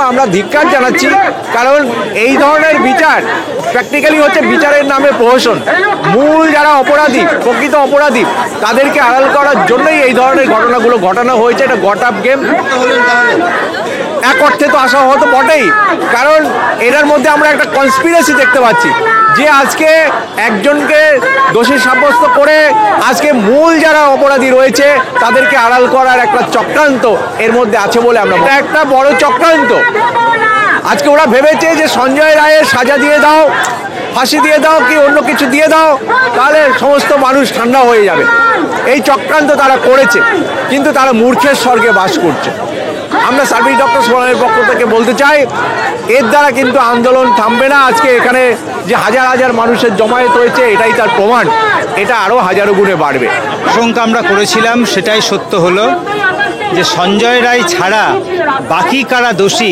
আমরা ধিক্কার জানাচ্ছি, কারণ এই ধরনের বিচার প্র্যাকটিক্যালি হচ্ছে বিচারের নামে প্রহসন। মূল যারা অপরাধী, প্রকৃত অপরাধী, তাদেরকে আড়াল করার জন্যই এই ধরনের ঘটনাগুলো ঘটানো হয়েছে। এটা গট আপ গেম। এক অর্থে তো আসা হতো বটেই, কারণ এটার মধ্যে আমরা একটা কনস্পিরেসি দেখতে পাচ্ছি যে আজকে একজনকে দোষী সাব্যস্ত করে আজকে মূল যারা অপরাধী রয়েছে তাদেরকে আড়াল করার একটা চক্রান্ত এর মধ্যে আছে বলে আমরা, এটা একটা বড় চক্রান্ত। আজকে ওরা ভেবেছে যে সঞ্জয় রায়ের সাজা দিয়ে দাও, ফাঁসি দিয়ে দাও, কি অন্য কিছু দিয়ে দাও, তাহলে সমস্ত মানুষ ঠান্ডা হয়ে যাবে। এই চক্রান্ত তারা করেছে, কিন্তু তারা মূর্খের স্বর্গে বাস করছে। আমরা সার্ভিস ডক্টর ফোরামের পক্ষ থেকে বলতে চাই, এর দ্বারা কিন্তু আন্দোলন থামবে না। আজকে এখানে যে হাজার হাজার মানুষের জমায়েত হয়েছে এটাই তার প্রমাণ। এটা আরও হাজারো গুণে বাড়বে। আশঙ্কা আমরা করেছিলাম সেটাই সত্য হলো যে সঞ্জয় রায় ছাড়া বাকি কারা দোষী,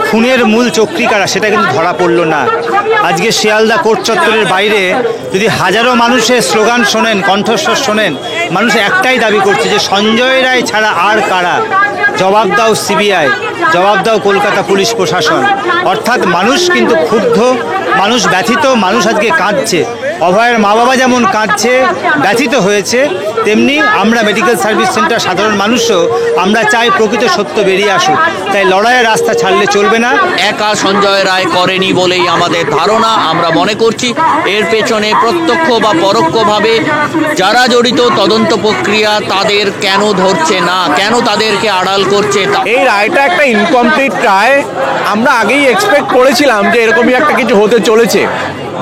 খুনের মূল চক্রী কারা, সেটা কিন্তু ধরা পড়লো না। আজকে শিয়ালদা কোর্ট চত্বরের বাইরে যদি হাজারো মানুষের স্লোগান শোনেন, কণ্ঠস্বর শোনেন, মানুষ একটাই দাবি করছে যে সঞ্জয় রায় ছাড়া আর কারা, জবাব দাও সিবিআই, জবাব দাও কলকাতা পুলিশ প্রশাসন। অর্থাৎ মানুষ কিন্তু ক্ষুব্ধ, মানুষ ব্যথিত, মানুষ আজকে কাঁদছে। অভয়ের মা বাবা যেমন কাঁদছে, ব্যথিত হয়েছে, তেমনি আমরা মেডিকেল সার্ভিস সেন্টার সাধারণ মানুষও আমরা চাই প্রকৃত সত্য বেরিয়ে আসুক। তাই লড়াইয়ের রাস্তা ছাড়লে চলবে না। একা সঞ্জয় রায় করেনি বলেই আমাদের ধারণা। আমরা মনে করছি এর পেছনে প্রত্যক্ষ বা পরোক্ষভাবে যারা জড়িত তদন্ত প্রক্রিয়া, তাদের কেন ধরছে না, কেন তাদেরকে আড়াল করছে। এই রায়টা একটা ইনকমপ্লিট রায়। আমরা আগেই এক্সপেক্ট করেছিলাম যে এরকমই একটা কিছু হতে চলেছে।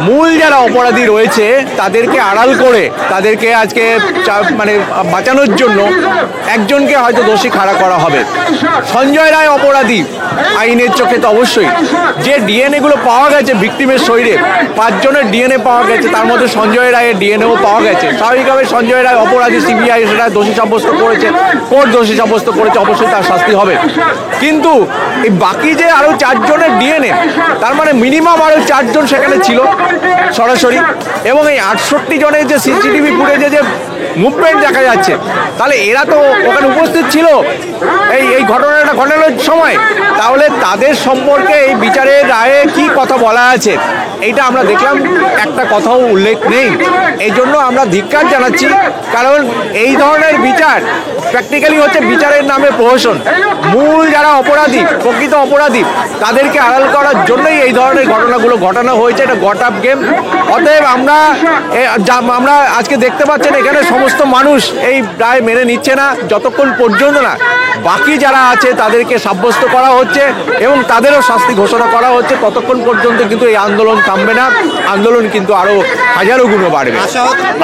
মূল যারা অপরাধী রয়েছে তাদেরকে আড়াল করে তাদেরকে আজকে মানে বাঁচানোর জন্য একজনকে হয়তো দোষী খাড়া করা হবে। সঞ্জয় রায় অপরাধী আইনের চোখে তো অবশ্যই। যে ডিএনএগুলো পাওয়া গেছে ভিকটিমের শরীরে, 5 জনের ডিএনএ পাওয়া গেছে, তার মধ্যে সঞ্জয় রায়ের ডিএনএও পাওয়া গেছে। স্বাভাবিকভাবে সঞ্জয় রায় অপরাধী, সিবিআই সেটা দোষী সাব্যস্ত করেছে, কোর্ট দোষী সাব্যস্ত করেছে, অবশ্যই তার শাস্তি হবে। কিন্তু এই বাকি যে আরও 4 জনের ডিএনএ, তার মানে মিনিমাম আরও 4 জন সেখানে ছিল সরাসরি। এবং এই 68 জনের যে সিসিটিভি ফুটেজে যে মুভমেন্ট দেখা যাচ্ছে, তাহলে এরা তো ওখানে উপস্থিত ছিল এই ঘটনাটা ঘটানোর সময়। তাহলে তাদের সম্পর্কে এই বিচারের রায়ে কি কথা বলা আছে এইটা আমরা দেখলাম, একটা কথাও উল্লেখ নেই। এই জন্য আমরা ধিক্কার জানাচ্ছি, কারণ এই ধরনের বিচার প্র্যাকটিক্যালি হচ্ছে বিচারের নামে প্রহসন। মূল যারা অপরাধী, প্রকৃত অপরাধী, তাদেরকে আড়াল করার জন্যই এই ধরনের ঘটনাগুলো ঘটানো হয়েছে। এটা গট আপ গেম। অতএব আমরা আজকে দেখতে পাচ্ছেন এখানে সমস্ত মানুষ এই রায় মেনে নিচ্ছে না যতক্ষণ পর্যন্ত না বাকি যারা আছে তাদেরকে সাব্যস্ত করা হচ্ছে এবং তাদেরও শাস্তি ঘোষণা করা হচ্ছে, ততক্ষণ পর্যন্ত কিন্তু এই আন্দোলন থামবে না। আন্দোলন কিন্তু আরও হাজারো গুণ বাড়বে।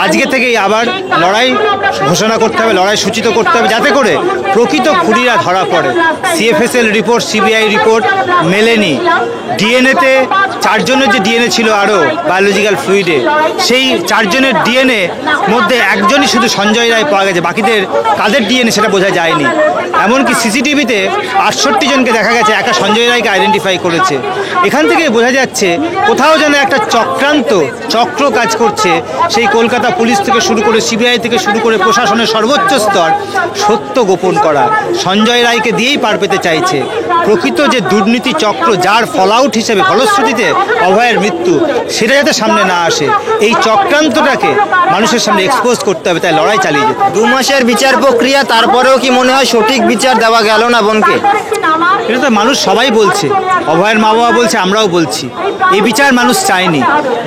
আজকে থেকেই আবার লড়াই ঘোষণা করতে হবে, লড়াই সূচিত করতে হবে, যাতে করে প্রকৃত খুনিরা ধরা পড়ে। সিএফএসএল রিপোর্ট, সিবিআই রিপোর্ট মেলেনি। ডিএনএতে 4 জনের যে ডিএনএ ছিল আরও বায়োলজিক্যাল ফ্লুইডে, সেই 4 জনের ডিএনএ মধ্যে একজনই শুধু সঞ্জয় রায় পাওয়া গেছে, বাকিদের কাদের ডিএনএ সেটা বোঝা যায়নি। এমনকি সিসিটিভিতে 68 জনকে দেখা গেছে, একা সঞ্জয় রায়কে আইডেন্টিফাই করেছে। এখান থেকে বোঝা যাচ্ছে কোথাও যেন একটা চক্র কাজ করছে। সেই কলকাতা পুলিশ থেকে শুরু করে, সিবিআই থেকে শুরু করে প্রশাসনের সর্বোচ্চ স্তর সত্য গোপন করা, সঞ্জয় রায়কে দিয়েই পার পেতে চাইছে। প্রকৃত যে দুর্নীতি চক্র, যার ফলআউট হিসেবে ফলশ্রুতিতে অভয়ের মৃত্যু, সেটা যাতে সামনে না আসে, এই চক্রান্তটাকে মানুষের সামনে এক্সপোজ করতে হবে। তাই লড়াই চালিয়ে যেতে। 2 মাসের বিচার প্রক্রিয়া, তারপরেও কি মনে হয় সঠিক বিচার দেওয়া গেল না বোনকে? এটা তো মানুষ সবাই বলছে, অভয়ের মা বাবা বলছে, আমরাও বলছি। এই বিচার মানুষ চায়নি,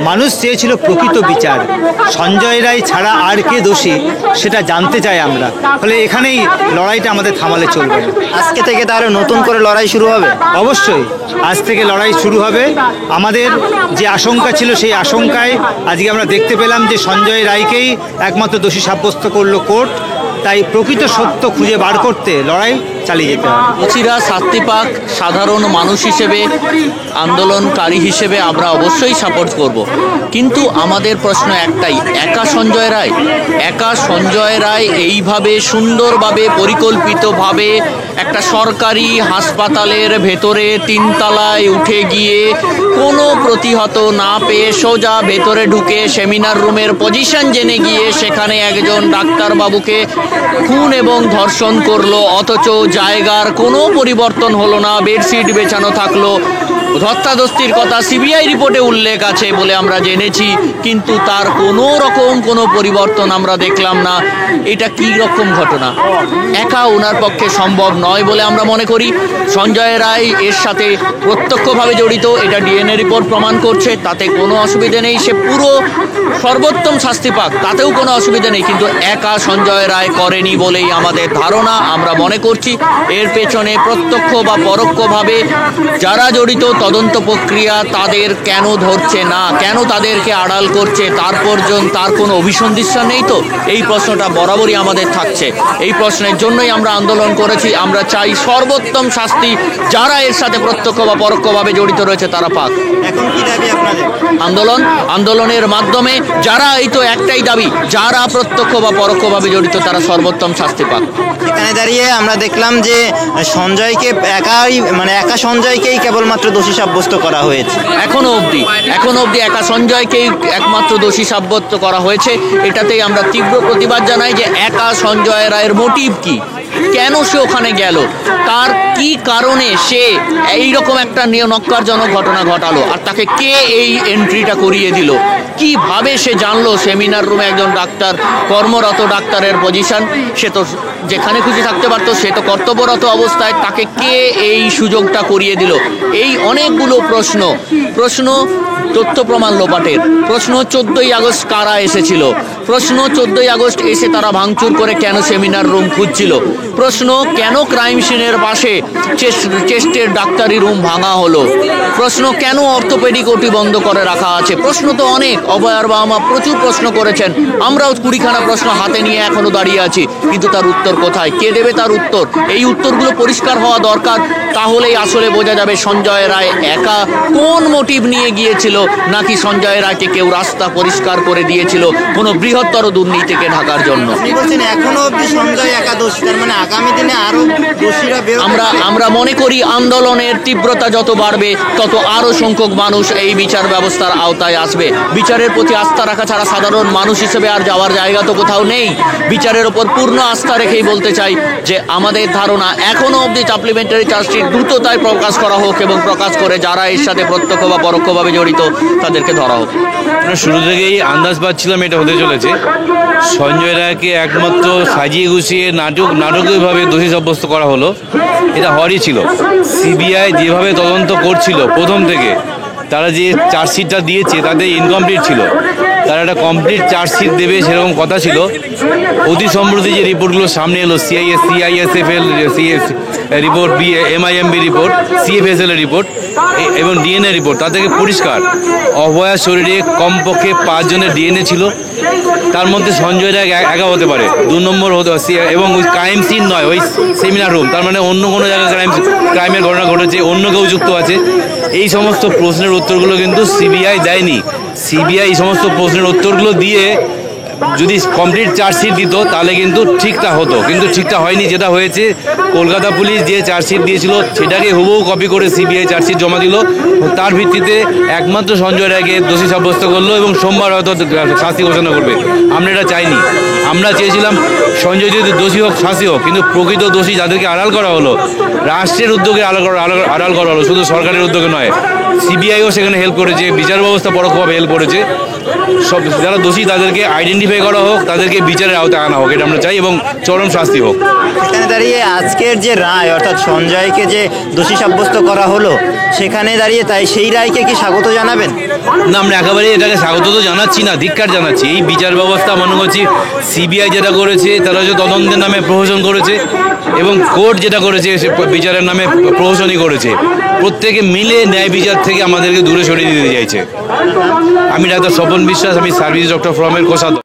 মানুষ চেয়েছিল প্রকৃত বিচার। সঞ্জয় রায় ছাড়া আর কে দোষী সেটা জানতে চাই আমরা। ফলে এখানেই লড়াইটা আমাদের থামালে চলবে। আজকে থেকে তাহলে নতুন করে লড়াই শুরু হবে? অবশ্যই আজ থেকে লড়াই শুরু হবে। আমাদের যে আশঙ্কা ছিল সেই আশঙ্কায় আজকে আমরা দেখতে পেলাম যে সঞ্জয় রায়কেই একমাত্র দোষী সাব্যস্ত করলো কোর্ট। তাই প্রকৃত সত্য খুঁজে বার করতে লড়াই চালিয়ে যেতে হবে। দোষীরা শাস্তি পাক। সাধারণ মানুষ হিসেবে, আন্দোলনকারী হিসেবে আমরা অবশ্যই সাপোর্ট করব। কিন্তু আমাদের প্রশ্ন একটাই, একা সঞ্জয় রায় এইভাবে সুন্দরভাবে পরিকল্পিতভাবে একটা সরকারি হাসপাতালের ভেতরে 3 তলায় উঠে গিয়ে কোনো প্রতিহত না পেয়ে সোজা ভেতরে ঢুকে সেমিনার রুমের পজিশন জেনে গিয়ে সেখানে একজন ডাক্তারবাবুকে খুন এবং ধর্ষণ করলো। অথচ জায়গার কোনো পরিবর্তন হলো না, বেডশিট বেছানো থাকলো। ধস্তাধস্তির কথা সিবিআই রিপোর্টে উল্লেখ আছে বলে আমরা জেনেছি, কিন্তু তার কোনো রকম কোনো পরিবর্তন আমরা দেখলাম না। এটা কি রকম ঘটনা? একা ওনার পক্ষে সম্ভব নয় বলে আমরা মনে করি। সঞ্জয় রায় এর সাথে প্রত্যক্ষভাবে জড়িত, এটা ডিএনএ রিপোর্ট প্রমাণ করছে, তাতে কোনো অসুবিধে নেই। সে পুরো সর্বোত্তম শাস্তি পাক, তাতেও কোনো অসুবিধা নেই, কিন্তু একা সঞ্জয় রায় করেনি বলেই আমাদের ধারণা। আমরা মনে করছি এর পেছনে প্রত্যক্ষ বা পরোক্ষভাবে যারা জড়িত, তদন্ত প্রক্রিয়া তাদের কেন ধরছে না, কেন তাদেরকে আড়াল করছে, তার কোনো অভিসন্ধিৎসা নেই তো? এই প্রশ্নটা বরাবরই আমাদের থাকছে। এই প্রশ্নের জন্যই আমরা আন্দোলন করেছি। আমরা চাই সর্বোত্তম শাস্তি যারা এর সাথে প্রত্যক্ষ বা পরোক্ষভাবে জড়িত রয়েছে তারা পাক। এখন কি দাবি আপনাদের? আন্দোলনের মাধ্যমে যারা, এই তো একটাই দাবি, যারা প্রত্যক্ষ বা পরোক্ষভাবে জড়িত তারা সর্বোত্তম শাস্তি পাক। এখানে দাঁড়িয়ে আমরা দেখলাম যে সঞ্জয়কে একা সঞ্জয়কেই কেবলমাত্র দোষী সাব্যস্ত করা হয়েছে। এখনো অবধি একা সঞ্জয়কেই একমাত্র দোষী সাব্যস্ত করা হয়েছে। এটাতেই আমরা তীব্র প্রতিবাদ জানাই যে একা সঞ্জয় রায়ের মোটিভ কি, কেন সে ওখানে গেল, তার কি কারণে সে এইরকম একটা নক্কারজনক ঘটনা ঘটালো, আর তাকে কে এই এন্ট্রিটা করিয়ে দিল, কিভাবে সে জানলো সেমিনার রুমে একজন ডাক্তার, কর্মরত ডাক্তারের পজিশন, সে তো যেখানে খুশি থাকতে পারতো, সে তো কর্তব্যরত অবস্থায়, তাকে কে এই সুযোগটা করিয়ে দিল? এই অনেকগুলো প্রশ্ন তথ্য প্রমাণ লোপাটের প্রশ্ন। 14ই আগস্ট কারা এসেছিল প্রশ্ন, 14ই আগস্ট এসে তারা ভাঙচুর করে কেন সেমিনার রুম খুঁজছিল প্রশ্ন, কেন ক্রাইম সিনের পাশে চেস্টের ডাক্তারি রুম ভাঙা হলো প্রশ্ন, কেন অর্থোপেডিক ওটি বন্ধ করে রাখা আছে। প্রশ্ন তো অনেক, অভয়ার বাবা মা প্রচুর প্রশ্ন করেছেন, আমরাও 20খানা প্রশ্ন হাতে নিয়ে এখনো দাঁড়িয়ে আছি, কিন্তু তার উত্তর কোথায়, কে দেবে তার উত্তর? এই উত্তরগুলো পরিষ্কার হওয়া দরকার, তাহলেই আসলে বোঝা যাবে সঞ্জয় রায় একা কোন মোটিভ নিয়ে গিয়েছিল, নাকি সঞ্জয় রায়কে কেউ রাস্তা পরিষ্কার করে দিয়েছিল কোনো বৃহত্তর দুর্নীতিকে ঢাকার জন্য। আপনি বলছেন এখনো অবধি সঞ্জয় একা দোষী, তার মানে আগামী দিনে আরো দোষীরা বের হবে? আমরা মনে করি আন্দোলনের তীব্রতা যত বাড়বে তত আরো সংখ্যক মানুষ এই বিচার ব্যবস্থার আওতায় আসবে। বিচারের প্রতি আস্থা রাখা ছাড়া সাধারণ মানুষ হিসেবে আর যাওয়ার জায়গা তো কোথাও নেই। বিচারের ওপর পূর্ণ আস্থা রেখেই বলতে চাই যে আমাদের ধারণা এখনো অবধি সাপ্লিমেন্টারি চার্জশিট দ্রুততায় প্রকাশ করা হোক, এবং প্রকাশ করে যারা এর সাথে প্রত্যক্ষ বা পরোক্ষভাবে জড়িত তাদেরকে ধরা হোক। শুরু থেকেই আন্দাজ পাচ্ছিলাম এটা হতে চলেছে। সঞ্জয় রায়কে একমাত্র সাজিয়ে গুছিয়ে নাটকীয়ভাবে দোষী সাব্যস্ত করা হলো, এটা হওয়ারই ছিল। সিবিআই যেভাবে তদন্ত করছিল প্রথম থেকে, তারা যে চার্জশিটটা দিয়েছে তাতে ইনকমপ্লিট ছিল। তারা একটা কমপ্লিট চার্জশিট দেবে সেরকম কথা ছিল। অতি সম্প্রতি যে রিপোর্টগুলো সামনে এলো, সিআইএসএফএল রিপোর্ট, এমআইএমবি রিপোর্ট, সিএফএসএল রিপোর্ট এবং ডিএনএ রিপোর্ট, তা থেকে পরিষ্কার অভয়ার শরীরে কমপক্ষে 5 জনের ডিএনএ ছিল। তার মধ্যে সঞ্জয় রায় একা হতে পারে, 2 নম্বর হতে, এবং ওই ক্রাইম সিন নয়, ওই সেমিনার রুম, তার মানে অন্য কোনো জায়গায় ক্রাইমের ঘটনা ঘটেছে, অন্য কেউ যুক্ত আছে। এই সমস্ত প্রশ্নের উত্তরগুলো কিন্তু সিবিআই দেয়নি। সিবিআই এই সমস্ত প্রশ্নের উত্তরগুলো দিয়ে যদি কমপ্লিট চার্জশিট দিত তাহলে কিন্তু ঠিকটা হতো, কিন্তু ঠিকটা হয়নি। যেটা হয়েছে, কলকাতা পুলিশ যে চার্জশিট দিয়েছিল সেটাকে হুবহু কপি করে সিবিআই চার্জশিট জমা দিল। তার ভিত্তিতে একমাত্র সঞ্জয় রায়কে দোষী সাব্যস্ত করলো এবং সোমবার হয়তো শাস্তি ঘোষণা করবে। আমরা এটা চাইনি। আমরা চেয়েছিলাম সঞ্জয় যদি দোষী হোক, শাস্তি হোক, কিন্তু প্রকৃত দোষী যাদেরকে আড়াল করা হলো, রাষ্ট্রের উদ্যোগে আড়াল করা হলো, শুধু সরকারের উদ্যোগে নয়। সিবিআইও সেখানে হেল্প করেছে, বিচার ব্যবস্থা পরোক্ষভাবে হেল্প করেছে। সব যারা দোষী তাদেরকে আইডেন্টিফাই করা হোক, তাদেরকে বিচারের আওতায় আনা হোক, এটা আমরা চাই, এবং চরম শাস্তি হোক। এখানে দাঁড়িয়ে আজকের যে রায়, অর্থাৎ সঞ্জয়কে যে দোষী সাব্যস্ত করা হলো, সেখানে দাঁড়িয়ে তাই সেই রায়কে কি স্বাগত জানাবেন? না, আমরা একেবারে এটাকে স্বাগত তো জানাচ্ছি না, ধিক্কার জানাচ্ছি। এই বিচার ব্যবস্থা মনে করছি সিবিআই যেটা করেছে, তারা হচ্ছে তদন্তের নামে প্রহসন করেছে, এবং কোর্ট যেটা করেছে বিচারের নামে প্রহসনই করেছে। প্রত্যেকে মিলে ন্যায় বিচার থেকে আমাদেরকে দূরে সরিয়ে দিতে চাইছে। আমি ডাক্তার স্বপন বিশ্বাস, আমি সার্ভিস ডক্টর ফ্রমের কোষাধ্যক্ষ।